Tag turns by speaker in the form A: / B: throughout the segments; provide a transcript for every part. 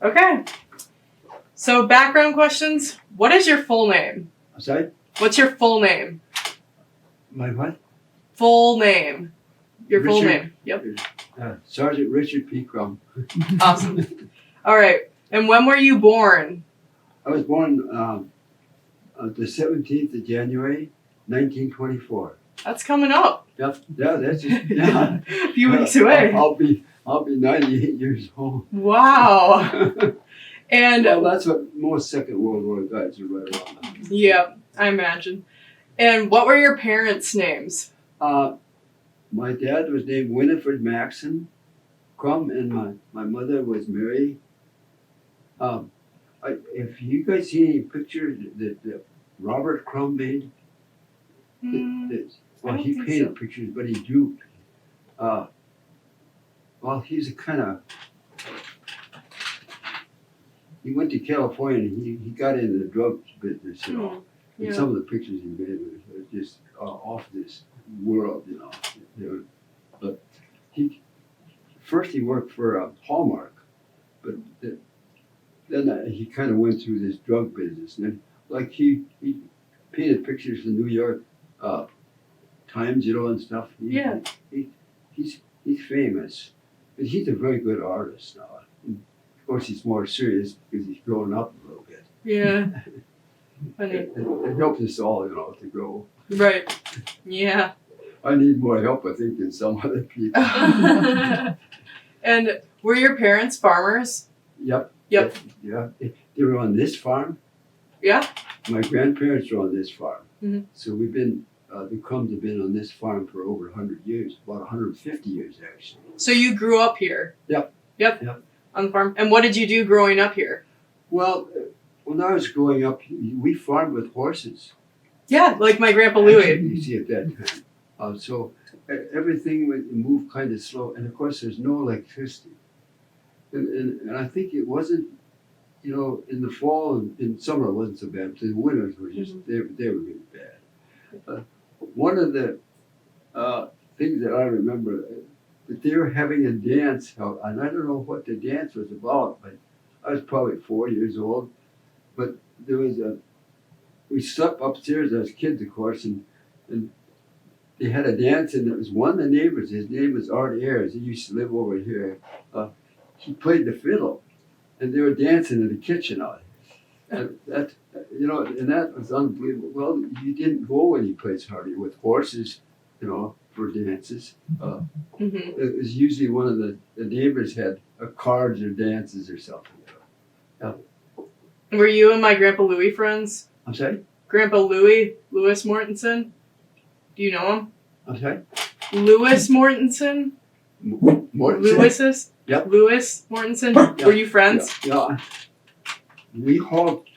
A: Okay. So background questions. What is your full name?
B: I'm sorry?
A: What's your full name?
B: My what?
A: Full name. Your full
B: Richard.
A: name. Yep.
B: Sergeant Richard P. Crumb.
A: Awesome. All right. And when were you born?
B: I was born the 17th of January, 1924.
A: That's coming up.
B: Yep. Yeah, that's just, yeah.
A: A few weeks away.
B: I'll be 98 years old.
A: Wow. And
B: well, that's what most Second World War guys are right around now.
A: Yeah, I imagine. And what were your parents' names?
B: My dad was named Winifred Maxon Crumb, and my mother was Mary. If you guys see any pictures that Robert Crumb made, well, he painted pictures, but he drew. Well, he's a kind of. He went to California and he got into the drug business, you know.
A: Yeah.
B: And some of the pictures he made were just off this world, you know. But first he worked for Hallmark, but then he kind of went through this drug business. And then, like he painted pictures for New York Times, you know, and stuff. He's famous, but he's a very good artist now. And of course, he's more serious because he's grown up a little bit.
A: Yeah. Funny.
B: It helps us all, you know, to grow.
A: Right. Yeah.
B: I need more help, I think, than some other people.
A: And were your parents farmers?
B: Yep.
A: Yeah.
B: They were on this farm.
A: Yeah.
B: My grandparents were on this farm.
A: Mm-hmm.
B: So we've been, the Crumbs have been on this farm for over 100 years, about 150 years actually.
A: So you grew up here?
B: Yep.
A: On the farm. And what did you do growing up here?
B: Well, when I was growing up, we farmed with horses.
A: Yeah, like my Grandpa Louie.
B: Actually, you see at that time. So everything would move kind of slow. And of course, there's no electricity. And I think it wasn't, you know, in the fall and in summer it wasn't so bad, but the winters were just, they were really bad. One of the things that I remember, that they were having a dance, and I don't know what the dance was about, but I was probably 4 years old, but there was we slept upstairs as kids, of course, and they had a dance, and it was one of the neighbors, his name was Art Ayers, he used to live over here. He played the fiddle, and they were dancing in the kitchen out. And that, you know, and that was unbelievable. Well, you didn't go any place hardly with horses, you know, for dances. It was usually one of the neighbors had cards or dances or something. Yeah.
A: Were you and my Grandpa Louie friends?
B: I'm sorry?
A: Grandpa Louis Mortensen? Do you know him?
B: I'm sorry?
A: Louis Mortensen?
B: Mortensen?
A: Lewis's?
B: Yep.
A: Louis Mortensen? Were you friends?
B: Yeah. We hauled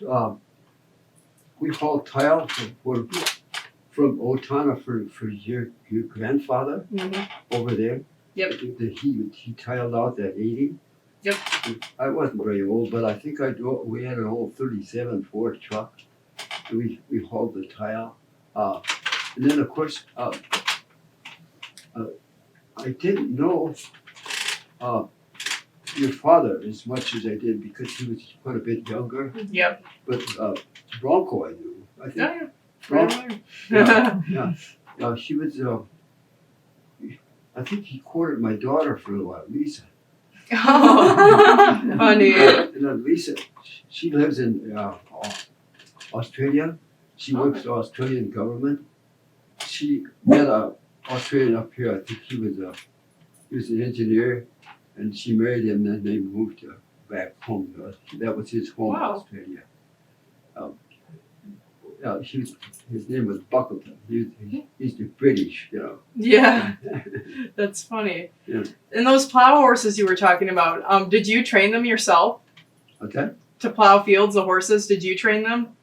B: tile from Otana for your grandfather over there.
A: Yep.
B: He tiled out that 80.
A: Yep.
B: I wasn't very old, but I think we had an old 37 Ford truck. We hauled the tile. And then, of course, I didn't know your father as much as I did because he was quite a bit younger.
A: Yep.
B: But Bronco I knew. I think.
A: Yeah.
B: Bronco. Yeah. She was. I think he courted my daughter for a little while, Lisa.
A: Oh, funny.
B: And then Lisa, she lives in Australia. She works for the Australian government. She met an Australian up here. I think he was an engineer, and she married him. And then they moved back home. That was his home, in Australia. His name was Buckleton. He's the British, you know.
A: Yeah, that's funny.
B: Yeah.
A: And those plow horses you were talking about, did you train them yourself?
B: Okay.
A: To plow fields, the horses, did you train them?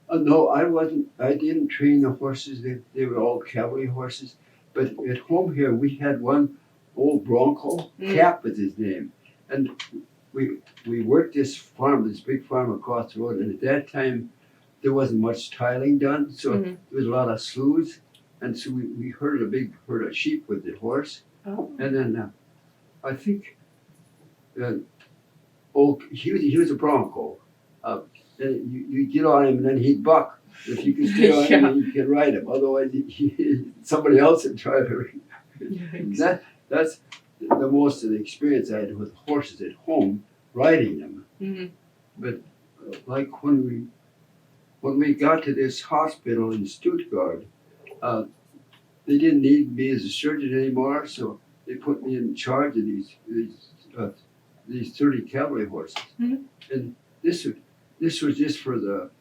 B: No, I wasn't. I didn't train the horses. They were all cavalry horses. But at home here, we had one old Bronco. Cap was his name, and we worked this big farm across the road. And at that time, there wasn't much tiling done, so there was a lot of sloughs, and so we herded a big herd of sheep with the horse. And then I think old. He was a Bronco. And you get on him, and then he'd buck. If you could stay on
A: Yeah.
B: him, you could ride him. Otherwise, somebody else would drive him.
A: Yikes.
B: That's the most of the experience I had with horses at home, riding them.
A: Mm-hmm.
B: But like when we got to this hospital in Stuttgart, they didn't need me as a surgeon anymore, so they put me in charge of these 30 cavalry horses.
A: Mhm.
B: And this was just for the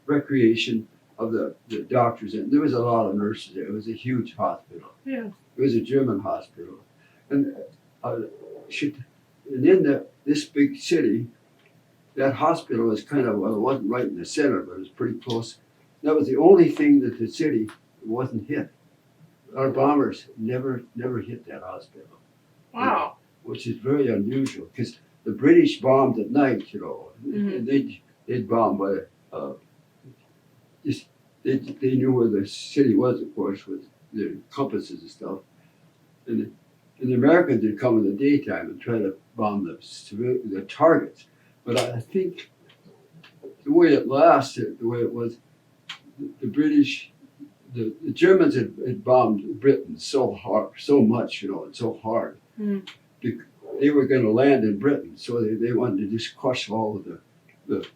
B: recreation of the doctors, and there was a lot of nurses there. It was a huge hospital.
A: Yeah.
B: It was a German hospital, and in this big city, that hospital was kind of, well, it wasn't right in the center, but it was pretty close. That was the only thing that the city wasn't hit. Our bombers never hit that hospital.
A: Wow.
B: Which is very unusual because the British bombed at night,
A: Mhm.
B: and they'd bomb by just they knew where the city was, of course, with their compasses and stuff. And the Americans would come in the daytime and try to bomb the targets. But I think the way it lasted, the way it was, the British, the Germans had bombed Britain so hard, so much, and so hard.
A: Mhm.
B: They were going to land in Britain, so they wanted to just crush all of the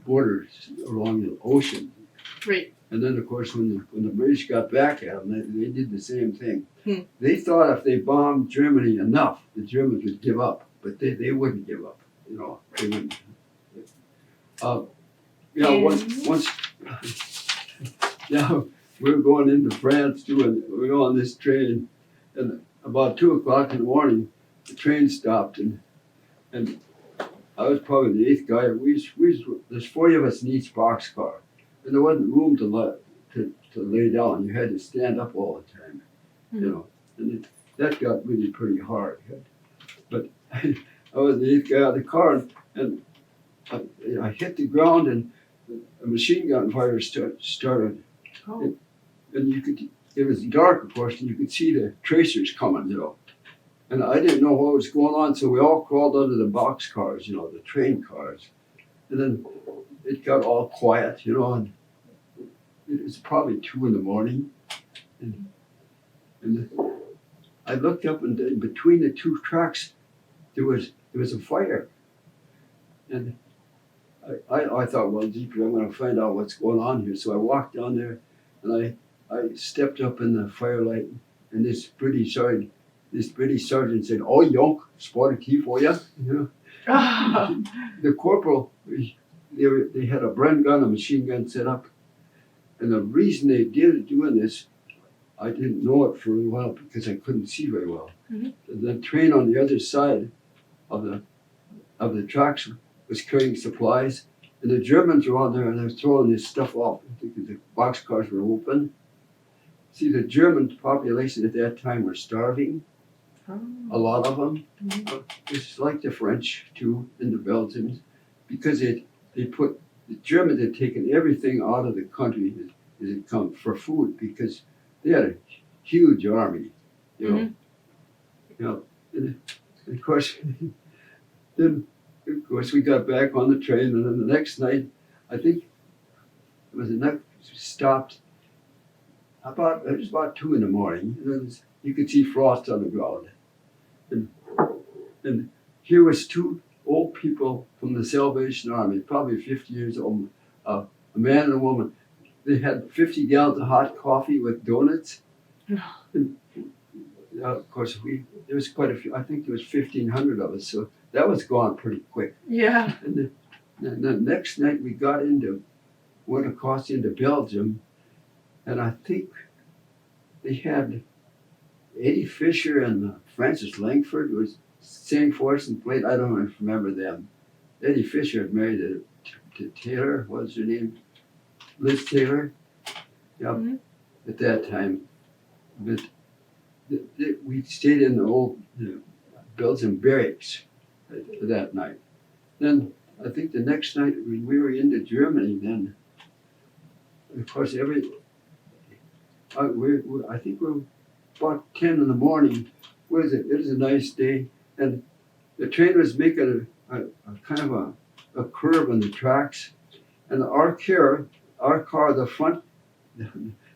B: borders along the ocean.
A: Right.
B: And then, of course, when the British got back at them, they did the same thing.
A: Hmm.
B: They thought if they bombed Germany enough, the Germans would give up, but they wouldn't give up. They wouldn't. Once, yeah, we were going into France too, and we were on this train, and about 2:00 in the morning, the train stopped, and I was probably the 8th guy. There's 40 of us in each boxcar, and there wasn't room to lay down. You had to stand up all the time, and that got really pretty hard. But I was the 8th guy out of the car, and I hit the ground, and a machine gun fire started.
A: Oh.
B: And it was dark, of course, and you could see the tracers coming, And I didn't know what was going on, so we all crawled under the boxcars, the train cars. And then it got all quiet, and it was probably 2 in the morning. And I looked up, and in between the two tracks, there was a fire. And I thought, well, gee, I'm going to find out what's going on here. So I walked down there, and I stepped up in the firelight, and this British sergeant said, "Oh, Yonk, spotted key for you." The corporal, they had a Bren gun, a machine gun set up, and the reason they did doing this, I didn't know it for a while because I couldn't see very well. Mm-hmm. The train on the other side of the tracks was carrying supplies, and the Germans were on there, and they were throwing this stuff off because the boxcars were open. See, the German population at that time were starving.
A: Oh.
B: A lot of them.
A: Mm-hmm.
B: It's like the French too, and the Belgians, because the Germans had taken everything out of the country as it come for food because they had a huge army, And of course, then of course we got back on the train, and then the next night, I think it was the next stopped. It was about 2 in the morning, and you could see frost on the ground. And here was 2 old people from the Salvation Army, probably 50 years old, a man and a woman. They had 50 gallons of hot coffee with donuts. And, of course, there was quite a few. I think there was 1,500 of us, so that was gone pretty quick.
A: Yeah.
B: And the next night we went across into Belgium, and I think they had Eddie Fisher and Francis Langford was singing for us and played. I don't remember them. Eddie Fisher had married to Taylor. What's her name? Liz Taylor. Yeah, mm-hmm. At that time. But we stayed in the old Belgian barracks that night. Then I think the next night when we were into Germany, then of course I think we were about 10 in the morning. It was a nice day, and the train was making kind of a curve in the tracks, and our car,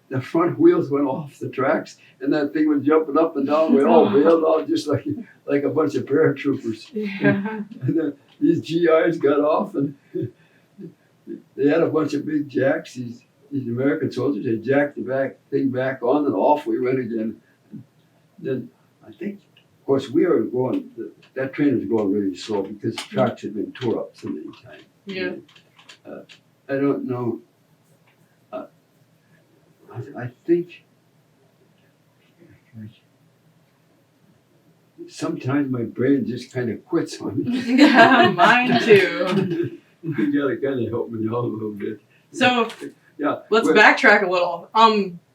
B: the front wheels went off the tracks, and that thing was jumping up and down. We all bailed out just like a bunch of paratroopers.
A: Yeah.
B: And then these GIs got off, and they had a bunch of big jacks. These American soldiers, they jacked the thing back on, and off we went again. Then I think, of course, we were going. That train was going really slow because the tracks had been tore up so many times.
A: Yeah.
B: I don't know. I think sometimes my brain just kind of quits on me.
A: Yeah, mine too.
B: You gotta kind of help me out a little bit.
A: So
B: Yeah.
A: let's backtrack a little.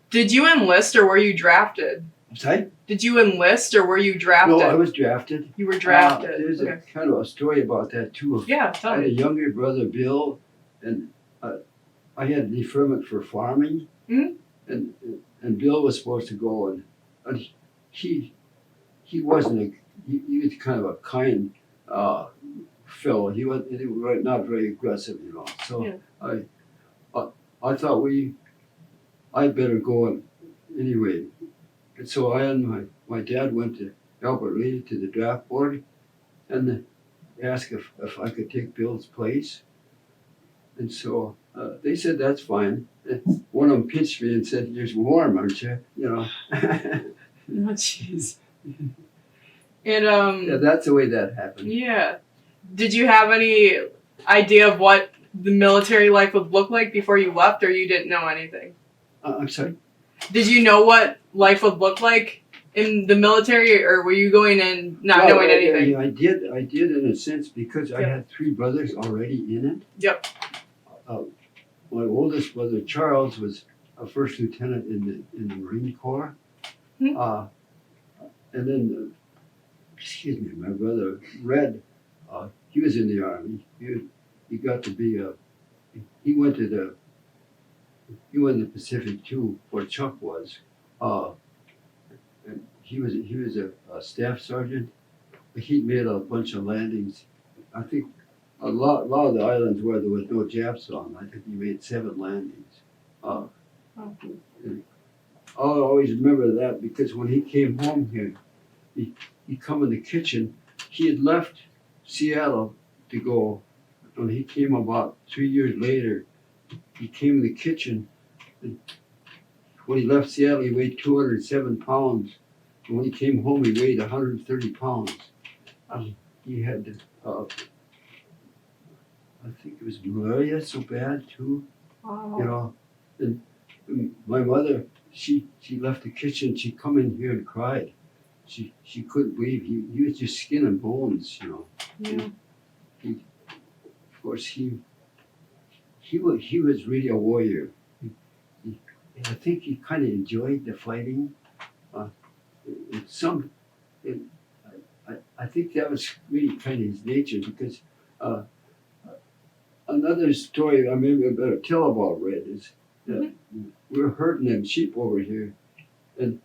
A: Did you enlist or were you drafted?
B: Sorry?
A: Did you enlist or were you drafted?
B: No, I was drafted.
A: You were drafted.
B: There's
A: Okay.
B: a kind of a story about that too.
A: Yeah,
B: I
A: tell
B: had a
A: me.
B: younger brother, Bill, and I had deferment for farming,
A: Mhm.
B: and Bill was supposed to go, and he wasn't he was kind of a kind fellow. He was not very aggressive, you know. So
A: Yeah.
B: I thought I'd better go anyway, and so I and my dad went to Albert Lee to the draft board, and asked if I could take Bill's place. And so they said, that's fine. And one of them pinched me and said, you're warm, aren't you? You know.
A: Oh, jeez. And
B: Yeah, that's the way that happened.
A: yeah. Did you have any idea of what the military life would look like before you left, or you didn't know anything?
B: I'm sorry?
A: Did you know what life would look like in the military, or were you going in not knowing anything?
B: Yeah, I did in a sense because I had three brothers already in it.
A: Yep.
B: My oldest brother, Charles, was a first lieutenant in the Marine Corps.
A: Hmm.
B: And then, my brother, Red, he was in the Army. He got to be he went to the Pacific too, where Chuck was. And he was a staff sergeant. He made a bunch of landings. I think a lot of the islands where there was no Japs on, I think he made 7 landings. And I'll always remember that because when he came home here, he come in the kitchen. He had left Seattle to go. When he came about 3 years later, he came in the kitchen. And when he left Seattle, he weighed 207 pounds. And when he came home, he weighed 130 pounds. He had, I think it was malaria so bad too.
A: Wow.
B: You know, and my mother, she left the kitchen. She come in here and cried. She couldn't believe he was just skin and bones. You know.
A: Yeah.
B: Of course, he was really a warrior. I think he kind of enjoyed the fighting. I think that was really kind of his nature because another story I maybe I better tell about Red is that we were herding them sheep over here, and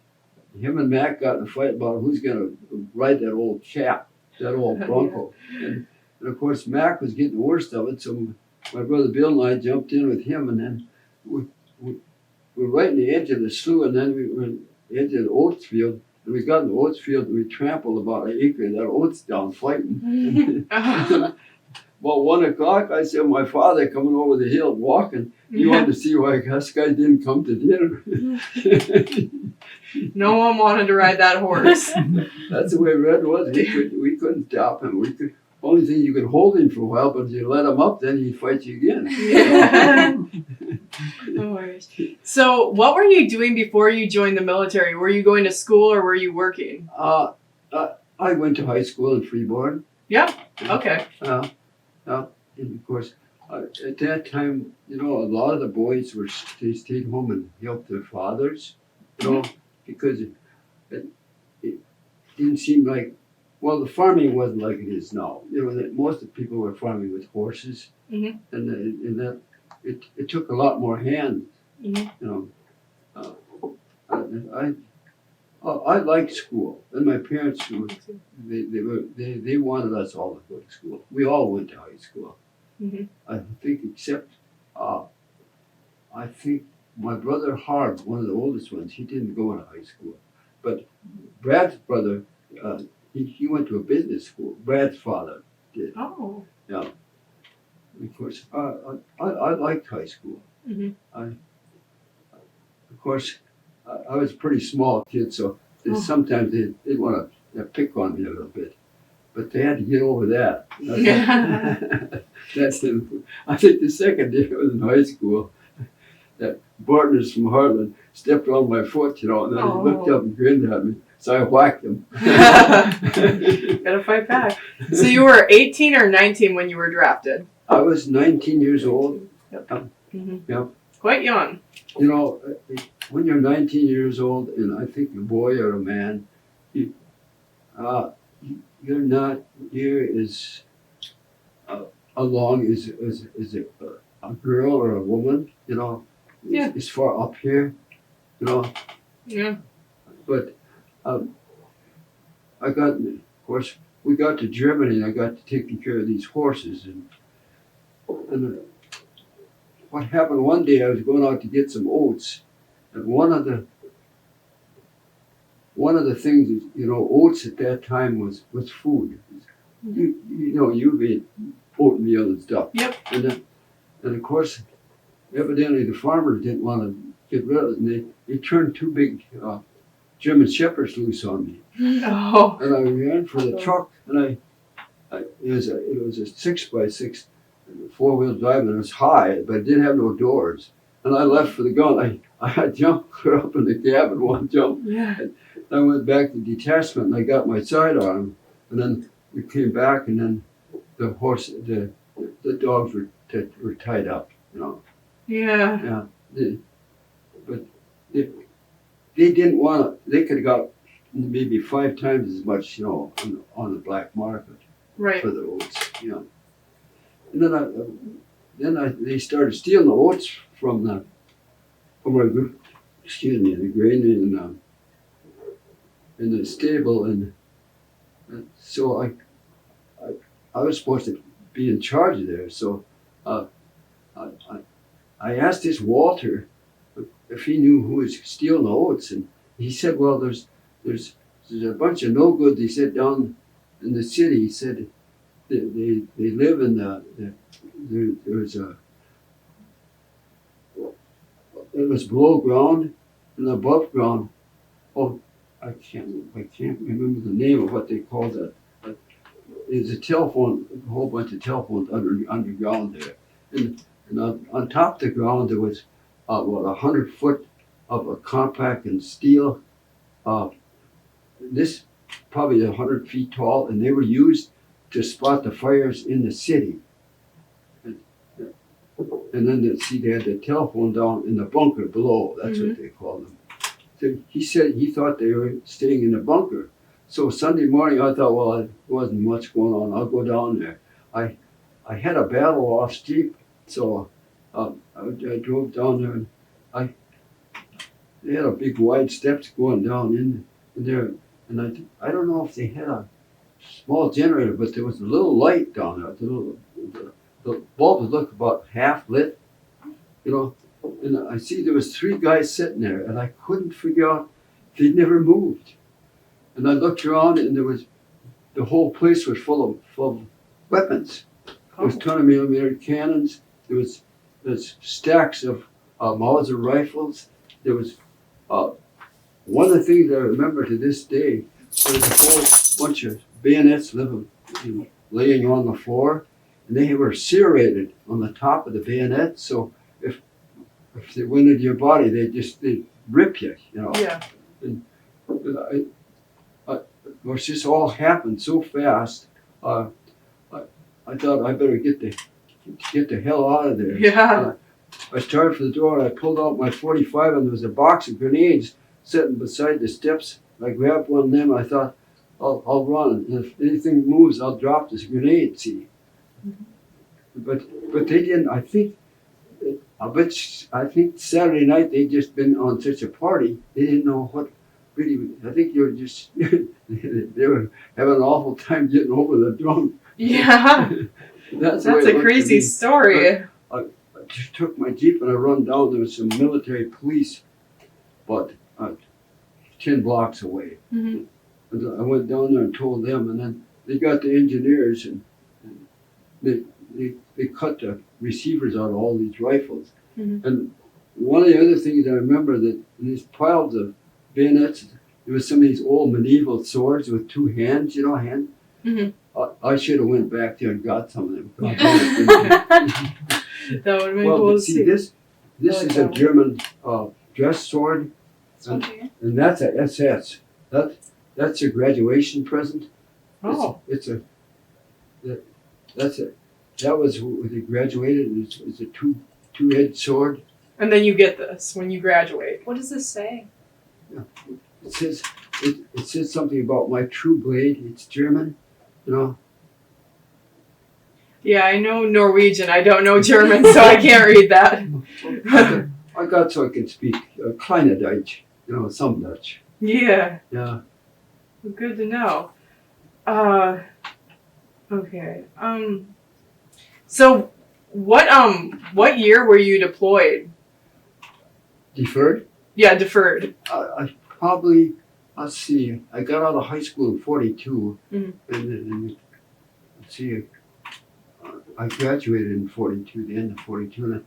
B: him and Mac got in a fight about who's going to ride that old cap, that old Bronco. And of course, Mac was getting the worst of it, so my brother Bill and I jumped in with him, and then we were right in the edge of the slough, and then we were in the edge of the oats field, and we got in the oats field, and we trampled about an acre of that oats down fighting. About 1 o'clock, I said, my father coming over the hill walking, he wanted to see why this guy didn't come to dinner.
A: No one wanted to ride that horse.
B: That's the way Red was. We couldn't stop him. Only thing you could hold him for a while, but if you let him up, then he'd fight you again.
A: Yeah. No worries. So, what were you doing before you joined the military? Were you going to school or were you working?
B: I went to high school in Freeborn.
A: Yeah. Okay.
B: And of course, at that time, you know, a lot of the boys they stayed home and helped their fathers, you know, because it didn't seem like, well, the farming wasn't like it is now. You know, that most of the people were farming with horses, and that it took a lot more hands. You know, I liked school, and my parents were they wanted us all to go to school. We all went to high school.
A: Mhm.
B: I think, except I think my brother Harv, one of the oldest ones, he didn't go to high school, but Brad's brother, he went to a business school. Brad's father did.
A: Oh.
B: Yeah. Of course, I liked high school.
A: Mhm.
B: Of course, I was a pretty small kid, so
A: Oh.
B: sometimes they'd want to pick on me a little bit. But they had to get over that. That's the, I think the second day I was in high school, that partners from Harlan stepped on my foot, and then he looked up and grinned at me. So I whacked him.
A: Gotta fight back. So you were 18 or 19 when you were drafted?
B: I was 19 years old.
A: Yep.
B: Mm-hmm. Yep.
A: Quite young.
B: You know, when you're 19 years old, and I think a boy or a man, you're not near as along as a girl or a woman. You know,
A: Yeah.
B: It's far up here. You know.
A: Yeah.
B: But I got, of course, we got to Germany, and I got to taking care of these horses, and what happened one day, I was going out to get some oats, and one of the things is, you know, oats at that time was food. You know, you ate oatmeal and stuff.
A: Yep.
B: And of course, evidently the farmers didn't want to get rid of it, and they turned two big German shepherds loose on me.
A: Oh.
B: And I ran for the truck, and it was a 6x6 4-wheel drive, and it was high, but it didn't have no doors. And I left for the gun. I jumped clear up in the cab in one jump.
A: Yeah.
B: And I went back to detachment, and I got my sidearm, and then we came back, and then the dogs were tied up. You know.
A: Yeah.
B: Yeah. But they didn't want to. They could have got maybe 5 times as much, you know, on the black market.
A: Right.
B: For the oats, you know. And then they started stealing the oats from the grain in the stable, and so I was supposed to be in charge of there. So I asked this Walter if he knew who was stealing the oats, and he said, well, there's a bunch of no goods. He said down in the city. He said they live in it was below ground and above ground. Oh, I can't remember the name of what they called it. But there's a whole bunch of telephones underground there, and on top of the ground there was 100 foot of a compact and steel. This probably 100 feet tall, and they were used to spot the fires in the city. And then they had the telephone down in the bunker below. That's what they called them. So he said he thought they were staying in the bunker. So Sunday morning I thought, well, there wasn't much going on. I'll go down there. I had a battle off steep, so I drove down there, and they had a big wide steps going down in there, and I don't know if they had a small generator, but there was a little light down there. The bulb looked about half lit, you know, and I see there was 3 guys sitting there, and I couldn't figure out if they'd never moved. And I looked around, and the whole place was full of weapons. There was 20mm cannons. There's stacks of Mauser rifles. There was one of the things I remember to this day. There was a whole bunch of bayonets laying on the floor, and they were serrated on the top of the bayonet. So if they went into your body, they'd rip you, you know.
A: Yeah.
B: And of course, this all happened so fast. I thought I better get the hell out of there.
A: Yeah.
B: I started for the door, and I pulled out my 45, and there was a box of grenades sitting beside the steps. I grabbed one of them, and I thought, I'll run, and if anything moves, I'll drop this grenade, see. But they didn't. I think Saturday night they'd just been on such a party, they didn't know pretty. I think you're just. They were having an awful time getting over the drunk.
A: Yeah.
B: That's the way
A: That's
B: it
A: a
B: looked to
A: crazy
B: me.
A: story.
B: I just took my Jeep and I run down. There was some military police, but 10 blocks away.
A: Mm-hmm.
B: And I went down there and told them, and then they got the engineers and they cut the receivers out of all these rifles.
A: Mm-hmm.
B: And one of the other things I remember that in these piles of bayonets, there was some of these old medieval swords with two hands, hand.
A: Mm-hmm.
B: I should have went back there and got some of them.
A: That would have been
B: Well,
A: cool
B: but
A: to
B: see,
A: see.
B: this
A: I like
B: is
A: that
B: a
A: one.
B: German dress sword,
C: This one here.
B: and that's a SS. That's a graduation present.
A: Oh.
B: That was when they graduated. It's a two-edged sword.
A: And then you get this when you graduate.
C: What does this say?
B: It says it says something about my true blade. It's German,
A: Yeah, I know Norwegian. I don't know German, so I can't read that.
B: I got so I can speak kleine Deutsch, some Dutch.
A: Yeah.
B: Yeah.
A: Good to know. Okay. So what year were you deployed?
B: Deferred.
A: Yeah, deferred.
B: I probably, let's see, I got out of high school in 42,
A: Mhm.
B: and let's see, I graduated in 42, the end of 42, and I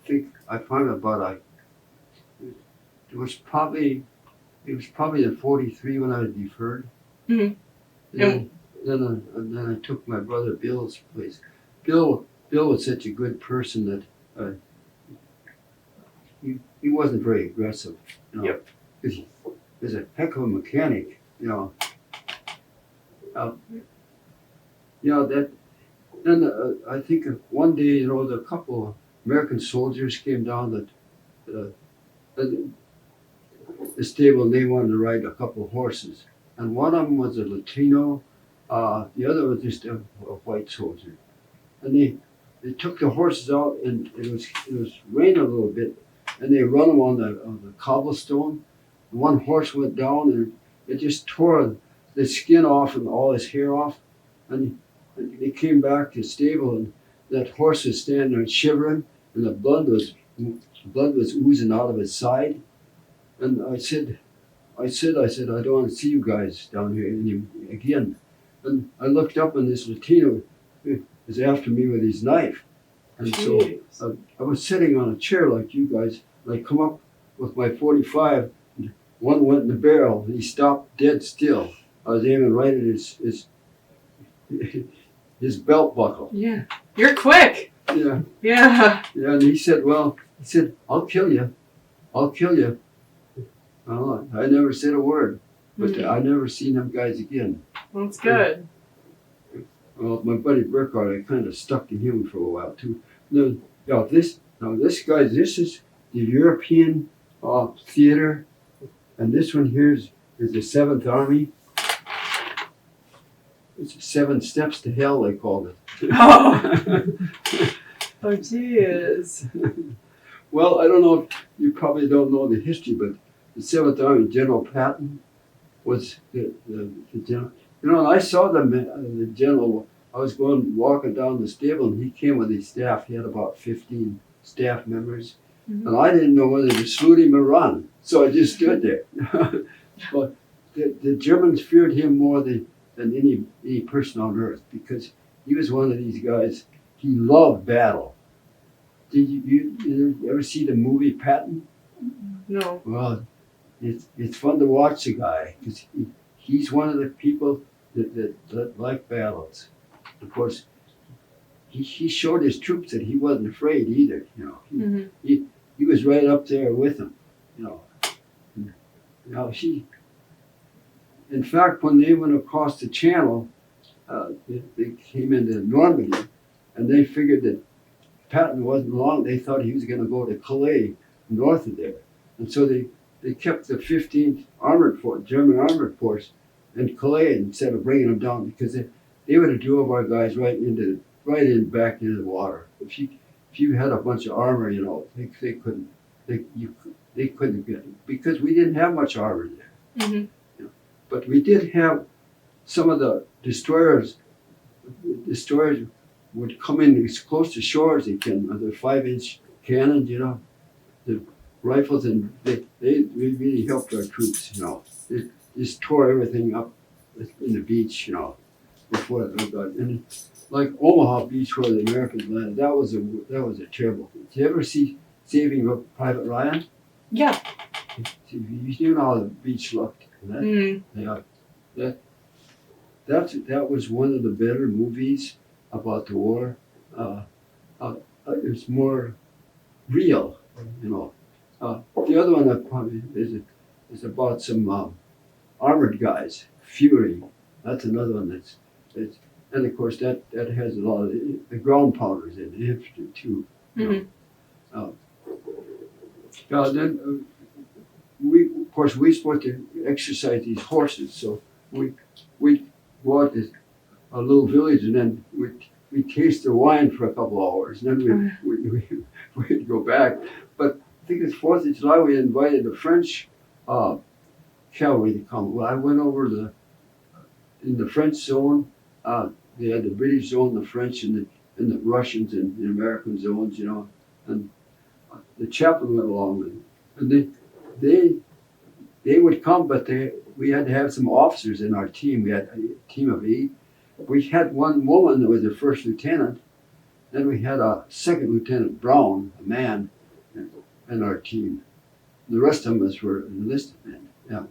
B: think I found about it was probably in 43 when I was deferred.
A: Mhm.
B: And then I took my brother Bill's place. Bill was such a good person that he wasn't very aggressive,
A: Yep.
B: 'Cause he was a heck of a mechanic, that. Then I think one day, a couple of American soldiers came down the stable and they wanted to ride a couple of horses. And one of them was a Latino, the other was just a white soldier. And they took the horses out and it was raining a little bit and they run them on the cobblestone. And one horse went down and it just tore the skin off and all his hair off. And they came back to the stable and that horse was standing there shivering and the blood was oozing out of his side. And I said, I don't want to see you guys down here again. And I looked up and this Latino was after me with his knife. And
A: Jeez.
B: so I was sitting on a chair like you guys, and I come up with my 45, and one went in the barrel, and he stopped dead still. I was aiming right at his belt buckle.
A: Yeah. You're quick.
B: Yeah,
A: Yeah.
B: and he said, I'll kill you. I'll kill you. Well, I never said a word, but
A: Mhm.
B: I never seen them guys again.
A: That's good.
B: Well, my buddy Burkhardt, I kind of stuck to him for a while too. This is the European theater, and this one here is the 7th Army. It's 7 Steps to Hell, they called it.
A: Oh. Oh, jeez.
B: Well, I don't know if you probably don't know the history, but the 7th Army, General Patton was the general. And I saw the general. I was walking down the stable, and he came with his staff. He had about 15 staff members,
A: Mhm.
B: and I didn't know whether to salute him or run, so I just stood there. But the Germans feared him more than any person on earth because he was one of these guys. He loved battle. Did you ever see the movie Patton?
A: No.
B: Well, it's fun to watch the guy because he's one of the people that like battles. Of course, he showed his troops that he wasn't afraid either.
A: Mhm.
B: He was right up there with them. In fact, when they went across the Channel, they came into Normandy, and they figured that Patton wasn't long. They thought he was going to go to Calais, north of there, and so they kept the 15th German armored force in Calais instead of bringing them down because they would have drove our guys back into the water. If you had a bunch of armor, they couldn't get it because we didn't have much armor there.
A: Mhm.
B: But we did have some of the destroyers. Destroyers would come in as close to shore as they can. The 5-inch cannons, the rifles, and they really helped our troops. They just tore everything up in the beach. Before it got and like Omaha Beach where the Americans landed. That was a terrible thing. Did you ever see Saving Private Ryan?
A: Yeah.
B: You know how the beach looked.
A: Mm.
B: Yeah, that was one of the better movies about the war. It's more real. The other one that probably is about some armored guys. Fury. That's another one that's and of course that has a lot of the ground pounders in the infantry too.
A: Mhm.
B: Then we're supposed to exercise these horses, so we go out to a little village and then we taste the wine for a couple of hours, and then we'd go back. But I think it's 4th of July. We invited the French cavalry to come. Well, I went over in the French zone. They had the British zone, the French, and the Russians and the American zones, and the chaplain went along with it. And they would come, but we had to have some officers in our team. We had a team of 8. We had one woman that was a first lieutenant. Then we had a second lieutenant, Brown, a man, in our team. The rest of us were enlisted men. Yeah.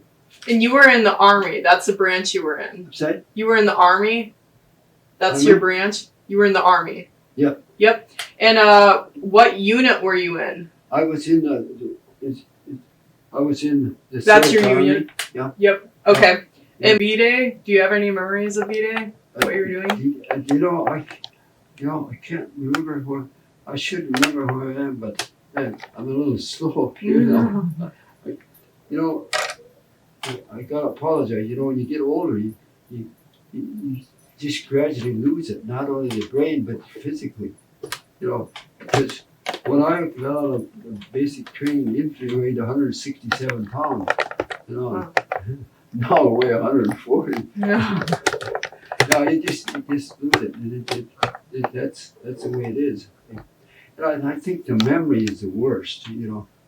A: And you were in the Army. That's the branch you were in.
B: Say?
A: You were in the Army? That's your branch? You were in the Army?
B: Yep.
A: Yep. And what unit were you in?
B: I was in the
A: That's your
B: Army.
A: unit?
B: Yeah.
A: Yep. Okay.
B: Yeah.
A: And V-Day? Do you have any memories of V-Day? What you were doing?
B: I can't remember where. I should remember where I am, but I'm a little slow up here now. I gotta apologize. When you get older, you just gradually lose it. Not only the brain, but physically. Because when I got out of basic training, infantry weighed 167 pounds.
A: Wow.
B: Now I weigh 140.
A: Yeah.
B: No, you just lose it. And that's the way it is. And I think the memory is the worst,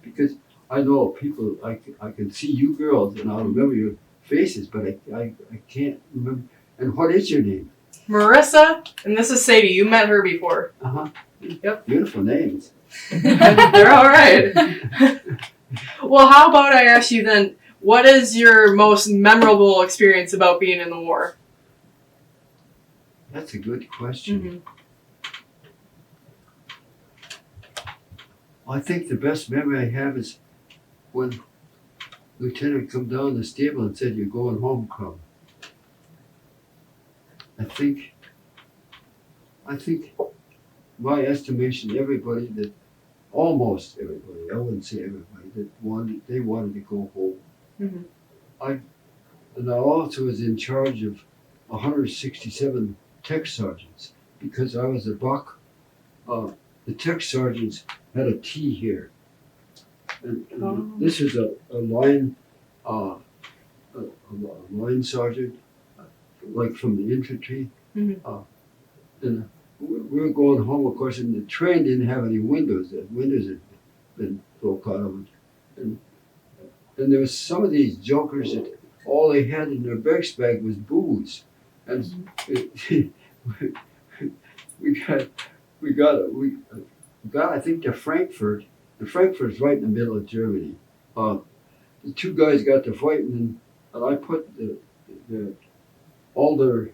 B: because I know people, I can see you girls and I'll remember your faces, but I can't remember. And what is your name?
A: Marissa, and this is Sadie. You met her before.
B: Uh-huh.
A: Yep.
B: Beautiful names.
A: They're all right. Well, how about I ask you then, what is your most memorable experience about being in the war?
B: That's a good question. I think the best memory I have is when Lieutenant come down the stable and said, "You're going home, Crumb." I think my estimation, almost everybody, I wouldn't say everybody, they wanted to go home.
A: Mm-hmm.
B: And I also was in charge of 167 tech sergeants because I was a buck. The tech sergeants had a T here, and this is a line sergeant, like from the infantry.
A: Mm-hmm.
B: And we were going home, of course, and the train didn't have any windows. The windows had been broke out of it. And there was some of these jokers that all they had in their bag was booze. And we got I think to Frankfurt. And Frankfurt's right in the middle of Germany. The two guys got to fighting, and I put all their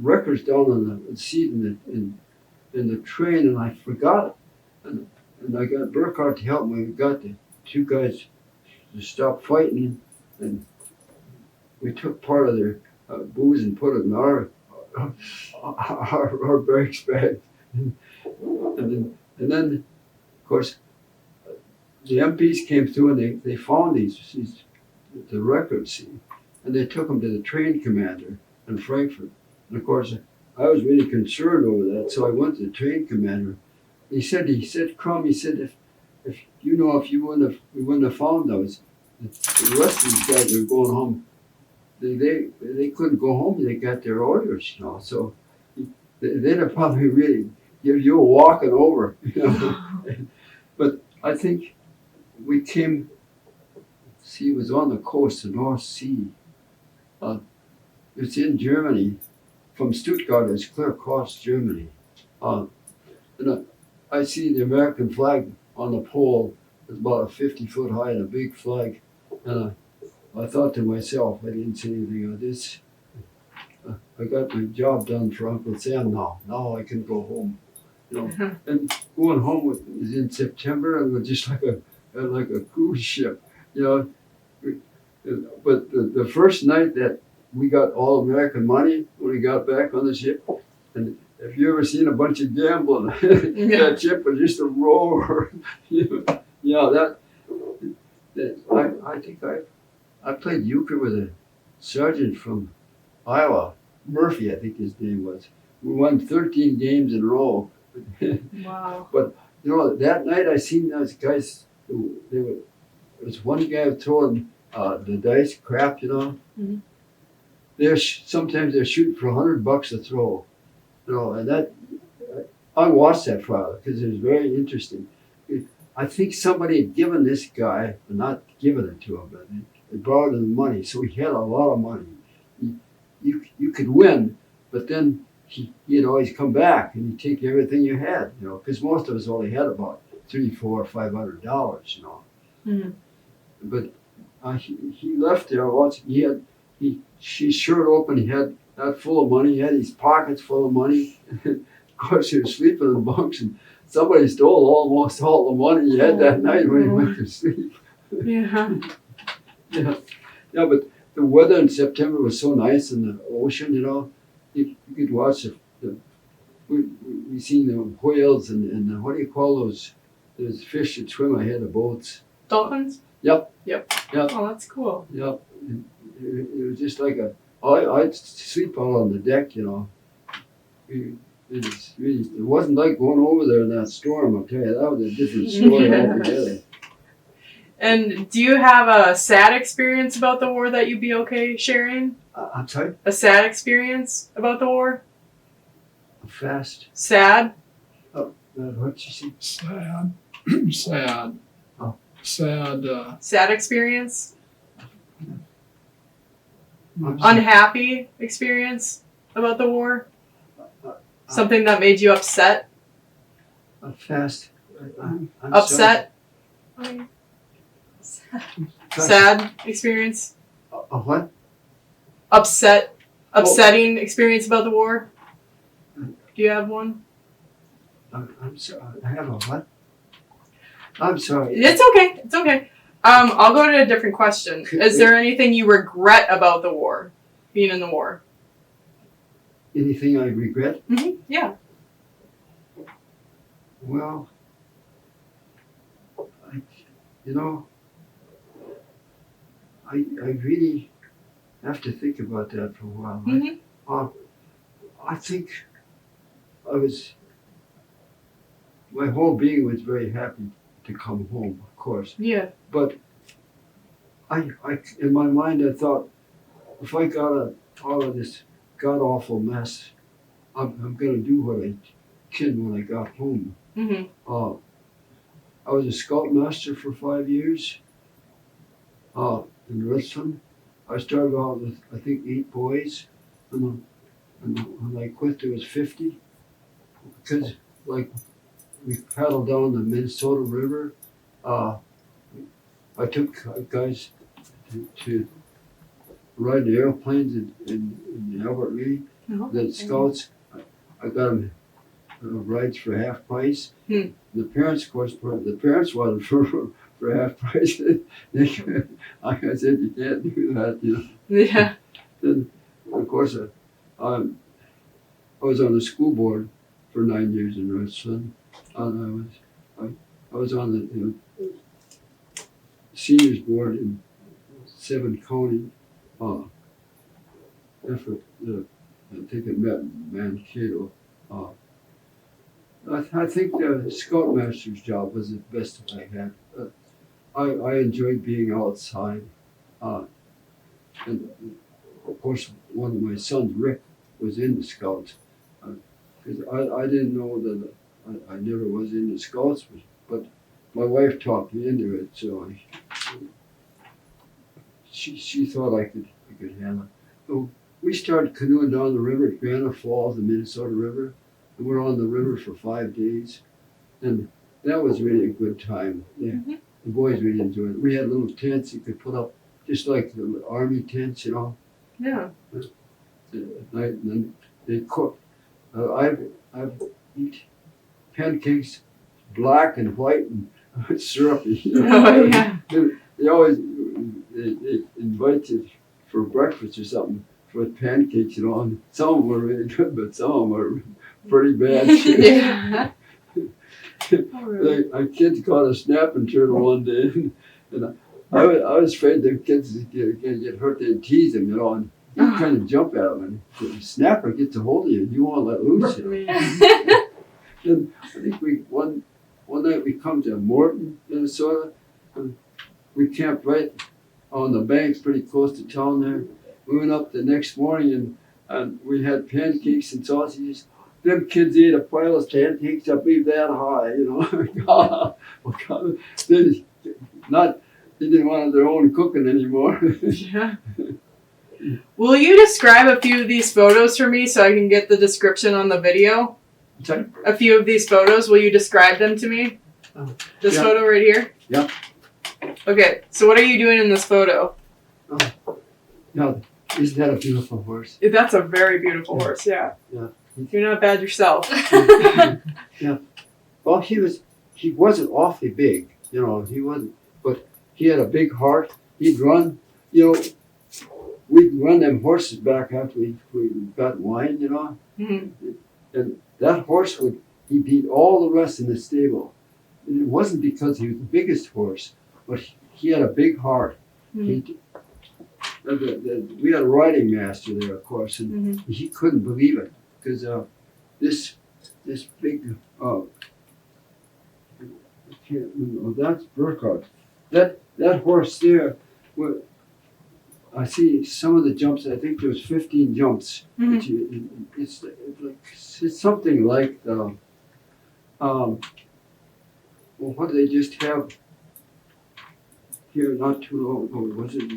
B: records down on the seat in the train, and I forgot it. And I got Burkhardt to help me. We got the two guys to stop fighting, and we took part of their booze and put it in our barracks bag. And then, of course, the MPs came through and they found the records, and they took them to the train commander in Frankfurt. And of course, I was really concerned over that, so I went to the train commander. He said, Crumb, if we wouldn't have found those, the rest of these guys are going home. They couldn't go home. They got their orders, you know. So they'd have probably really give you a walking over, you know. But I think we came. See, it was on the coast, the North Sea. It's in Germany. From Stuttgart, it's clear across Germany. And I see the American flag on the pole. It's about a 50-foot high and a big flag. And I thought to myself, I didn't say anything of this. I got my job done for Uncle Sam now. Now I can go home. You know, and going home was in September, and it was just like a cruise ship. You know, but the first night that we got all American money when we got back on the ship, and if you ever seen a bunch of gambling, that ship was just a roar. Yeah, I think I played euchre with a sergeant from Iowa, Murphy, I think his name was. We won 13 games in a row.
A: Wow.
B: But you know, that night I seen those guys. There was one guy throwing the dice crap, you know. Mm-hmm. Sometimes they're shooting for $100 a throw, you know, and that I watched that trial because it was very interesting. I think somebody had given this guy, not given it to him, but they borrowed him money, so he had a lot of money. You could win, but then he'd always come back and he'd take everything you had, you know, because most of us only had about $300, $400, $500, you know. Mm-hmm. But he left there once. His shirt open. He had that full of money. He had his pockets full of money. Of course, he was sleeping in the bunks, and somebody stole almost all the money he had that night when he went to sleep.
A: Yeah.
B: Yeah. But the weather in September was so nice in the ocean, you know. You could watch we seen the whales and what do you call those fish that swim ahead of boats?
A: Dolphins?
B: Yep.
A: Oh, that's cool.
B: Yep. It was just like I'd sleep out on the deck, you know. It wasn't like going over there in that storm, I'll tell you. That was a different story altogether.
A: And do you have a sad experience about the war that you'd be okay sharing?
B: I'm sorry?
A: A sad experience about the war?
B: Fast.
A: Sad?
B: Oh, what'd you say?
C: Sad. Sad.
B: Oh.
C: Sad.
A: Sad experience? Unhappy experience about the war? Something that made you upset?
B: Fast. I'm
A: upset? Okay. Sad experience?
B: What?
A: Upsetting experience about the war? Do you have one?
B: I'm sorry. I have a what? I'm sorry.
A: It's okay. I'll go to a different question. Is there anything you regret about the war? Being in the war?
B: Anything I regret?
A: Mm-hmm. Yeah.
B: Well, I really have to think about that for a while. Mm-hmm. I think my whole being was very happy to come home, of course.
A: Yeah.
B: But I in my mind, I thought, if I got out of this god-awful mess, I'm going to do what I can when I got home. Mm-hmm. I was a scoutmaster for 5 years in Richland. I started out with, I think, 8 boys, and when I quit, there was 50. Because, like, we paddled down the Minnesota River. I took guys to ride the airplanes in Albert Lea. The scouts, I got them rides for half price. The parents, of course, the parents wanted for half price. Like I said, you can't do that, you know.
A: Yeah.
B: Then, of course, I was on the school board for 9 years in Richland. And I was on the seniors board in 7 county. I think it met Mankato. I think the scoutmaster's job was the best I had. I enjoyed being outside. And of course, one of my sons, Rick, was in the Scouts. Because I didn't know that I never was in the Scouts, but my wife talked me into it, so she thought I could handle it. So we started canoeing down the river at Granite Falls, the Minnesota River, and we're on the river for 5 days, and that was really a good time. Yeah, the boys really enjoyed it. We had little tents you could put up, just like the army tents, you know.
A: Yeah.
B: At night, and then they cook. I've eat pancakes, black and white and syrupy. You know?
A: Oh, yeah.
B: They always they invite you for breakfast or something with pancakes, you know. And some of them were really good, but some of them were pretty bad.
A: Yeah. Oh, really?
B: Our kids caught a snapping turtle one day, and I was afraid the kids get hurt. They'd tease them, you know, and you kind of jump at them, and the snapper gets a hold of you, and you want to let loose. You know? And I think one night we come to Morton, Minnesota, and we camped right on the banks, pretty close to town there. We went up the next morning, and we had pancakes and sausages. Them kids ate a pile of pancakes up even that high, you know. They didn't want their own cooking anymore.
A: Yeah. Will you describe a few of these photos for me so I can get the description on the video?
B: Sorry?
A: A few of these photos, will you describe them to me? This
B: Yeah.
A: photo right here?
B: Yeah.
A: Okay, so what are you doing in this photo?
B: Now, isn't that a beautiful horse?
A: That's a very beautiful horse, yeah.
B: Yeah.
A: You're not bad yourself.
B: Yeah. Well, he wasn't awfully big, you know, he wasn't, but he had a big heart. He'd run, you know, we'd run them horses back after we got wine, you know.
A: Mm-hmm.
B: And that horse he beat all the rest in the stable. And it wasn't because he was the biggest horse, but he had a big heart.
A: Mm-hmm.
B: We had a riding master there, of course, and he couldn't believe it because this big that's Burkhardt. That horse there, I see some of the jumps. I think there was 15 jumps.
A: Mm-hmm.
B: It's something like the well, what did they just have here not too long ago? Was it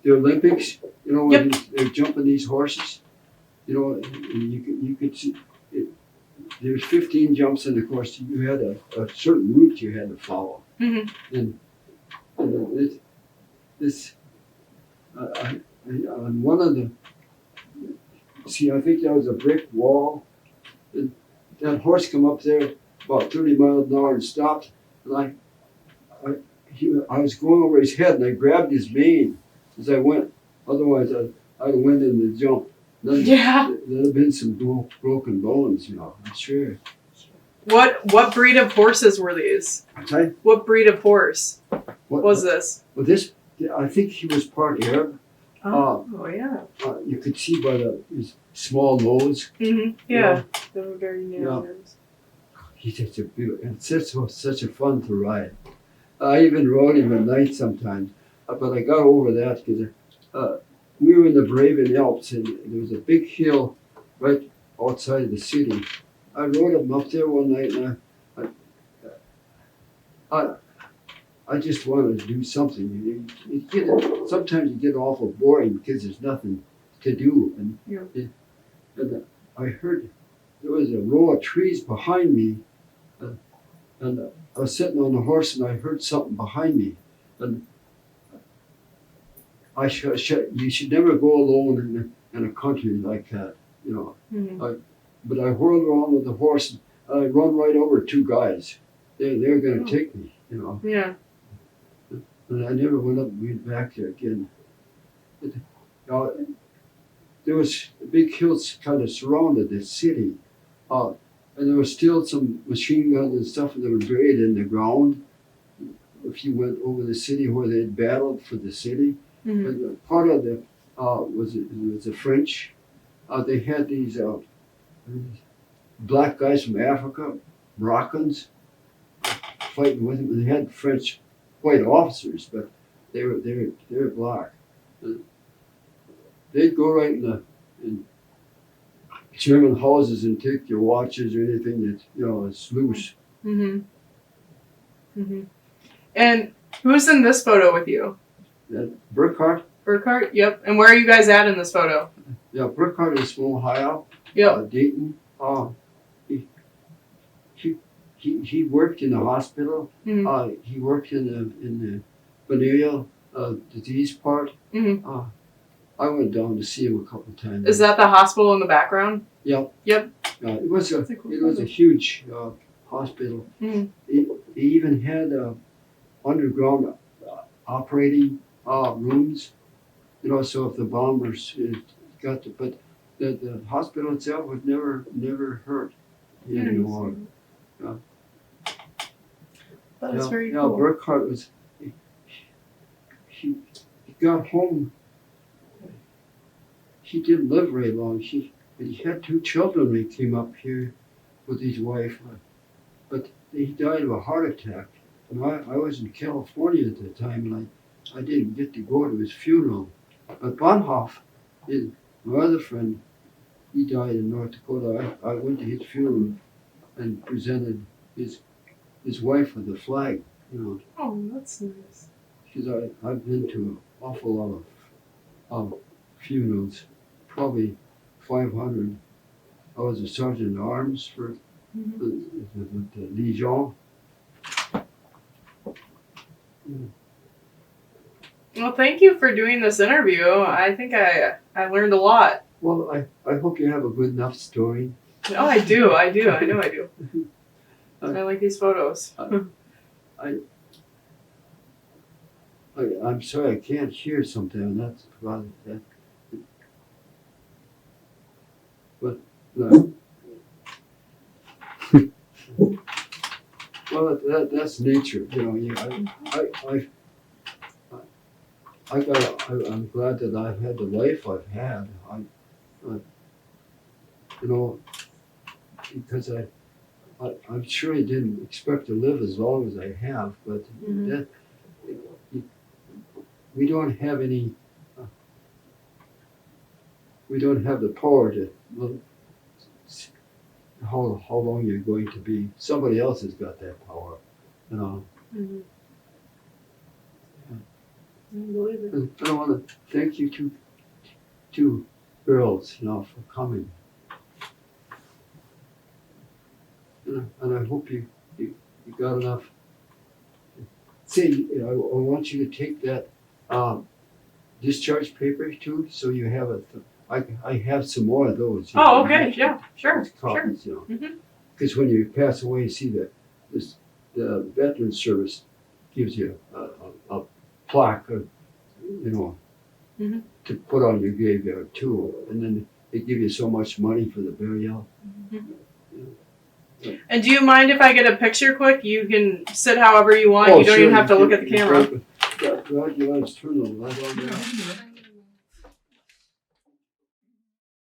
B: the Olympics? You know, when they're jumping these horses. You know, and you could see it. There's 15 jumps in the course. You had a certain route you had to follow, and this on one of the I think there was a brick wall. And that horse come up there about 30 miles an hour and stopped. And I was going over his head and I grabbed his mane as I went. Otherwise, I'd have went in the jump. Then there'd have been some broken bones, you know. I'm sure.
A: What breed of horses were these?
B: Okay.
A: What breed of horse was this?
B: Well, I think he was part Arab.
A: Oh, yeah.
B: You could see by his small nose.
A: Mm-hmm. Yeah. They were very narrow nose.
B: He's such a beautiful, and such a fun to ride. I even rode him at night sometimes, but I got over that because we were in the Braven Alps and there was a big hill right outside of the city. I rode him up there one night and I just wanted to do something. Sometimes you get awful boring because there's nothing to do. And I heard there was a row of trees behind me, and I was sitting on the horse and I heard something behind me. And you should never go alone in a country like that, you know. Mm-hmm. But I whirled around with the horse and I run right over 2 guys. They're going to take me, you know.
A: Yeah.
B: And I never went back there again. But, there was big hills kind of surrounded the city, and there was still some machine guns and stuff that were buried in the ground. If you went over the city where they had battled for the city, and part of the was the French. They had these black guys from Africa, Moroccans. fighting with them. They had French white officers, but they were black. They'd go right in German houses and take your watches or anything that is loose.
A: Mhm. Mhm. And who's in this photo with you?
B: That Burkhardt,
A: Burkhart? Yep. And where are you guys at in this photo?
B: yeah, Burkhardt is from Ohio,
A: Yep.
B: Dayton. He worked in the hospital.
A: Mhm.
B: He worked in the venereal disease part.
A: Mhm.
B: I went down to see him a couple of times.
A: Is that the hospital in the background?
B: Yep.
A: Yep.
B: It was
A: That's a cool
B: a
A: photo.
B: huge hospital.
A: Mhm.
B: He even had underground operating rooms. So if the bombers got to, but the hospital itself was never hurt anymore.
A: That is very
B: Yeah,
A: cool.
B: Burkhardt was. He got home. He didn't live very long. He had 2 children when he came up here with his wife, but he died of a heart attack. And I was in California at the time, and I didn't get to go to his funeral. But Bonhoff, my other friend, he died in North Dakota. I went to his funeral and presented his wife with the flag.
A: Oh, that's nice.
B: Because I've been to an awful lot of funerals, probably 500. I was a sergeant at arms for the Legion.
A: Well, thank you for doing this interview. I think I learned a lot.
B: Well, I hope you have a good enough story.
A: Oh, I do. I know I do. I like these photos.
B: I'm sorry, I can't hear something. That's about that. But well, that's nature. I'm glad that I've had the life I've had. Because I'm sure I didn't expect to live as long as I have, but that. We don't have any. We don't have the power to how long you're going to be. Somebody else has got that power,
A: Mm-hmm. I believe it.
B: And I want to thank you two girls, for coming. And I hope you got enough. Say, I want you to take that discharge paper too, so you have it. I have some more of those.
A: Oh, okay. Yeah, sure.
B: Copies,
A: Mhm.
B: Because when you pass away, see the veteran service gives you a plaque,
A: Mhm.
B: to put on your graveyard too, and then they give you so much money for the burial.
A: And do you mind if I get a picture quick? You can sit however you want. You don't even have to look at the camera.
B: God, you want to turn the light on there?